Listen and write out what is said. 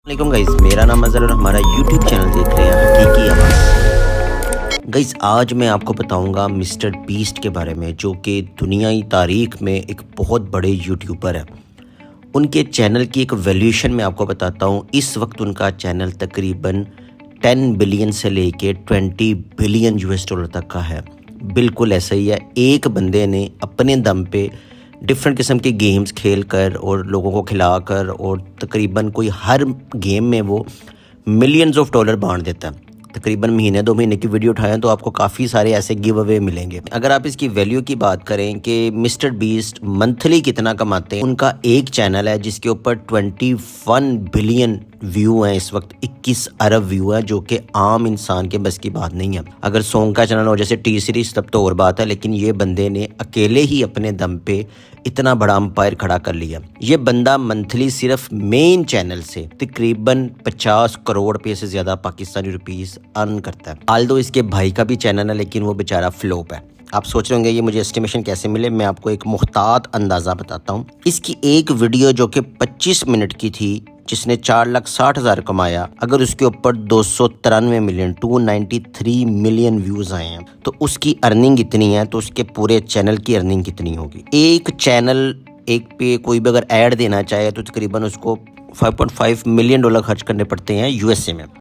वालेकुम गाइस, मेरा नाम अज़हर और हमारा यूट्यूब चैनल देख रहे हैं हकीकी आवाज़। गाइस आज मैं आपको बताऊंगा मिस्टर बीस्ट के बारे में, जो कि दुनियाई तारीख में एक बहुत बड़े यूट्यूबर है। उनके चैनल की एक वैल्यूएशन मैं आपको बताता हूं। इस वक्त उनका चैनल तकरीबन 10 बिलियन से लेके 20 बिलियन यूएस डॉलर तक का है। बिल्कुल ऐसा ही है। एक बंदे ने अपने दम पे डिफरेंट किस्म के गेम्स खेल कर और लोगों को खिलाकर और तकरीबन कोई हर गेम में वो मिलियंस ऑफ डॉलर बांट देता है। तकरीबन महीने 2 महीने की वीडियो उठाएं तो आपको काफ़ी सारे ऐसे गिव अवे मिलेंगे। अगर आप इसकी वैल्यू की बात करें कि मिस्टर बीस्ट मंथली कितना कमाते हैं, उनका एक चैनल है जिसके ऊपर 21 बिलियन व्यू हैं। इस वक्त 21 अरब व्यू है, जो कि आम इंसान के बस की बात नहीं है। अगर सॉन्ग का चैनल हो जैसे टी सीरीज तब तो और बात है, लेकिन ये बंदे ने अकेले ही अपने दम पे इतना बड़ा अंपायर खड़ा कर लिया। ये बंदा मंथली सिर्फ मेन चैनल से तकरीबन 50 करोड़ रुपये से ज़्यादा पाकिस्तानी रुपीस अर्न करता है। आल्दो इसके भाई का भी चैनल है, लेकिन वो बेचारा फ्लॉप है। आप सोच रहे होंगे ये मुझे एस्टिमेशन कैसे मिले। मैं आपको एक मुख्तात अंदाज़ा बताता हूँ। इसकी एक वीडियो जो कि 25 मिनट की थी, जिसने 4,60,000 कमाया, अगर उसके ऊपर 293 मिलियन 293 मिलियन व्यूज़ आए हैं तो उसकी अर्निंग इतनी है, तो उसके पूरे चैनल की अर्निंग कितनी होगी। एक चैनल एक पे कोई भी अगर ऐड देना चाहे तो तकरीबन उसको $5.5 मिलियन खर्च करने पड़ते हैं यूएसए में।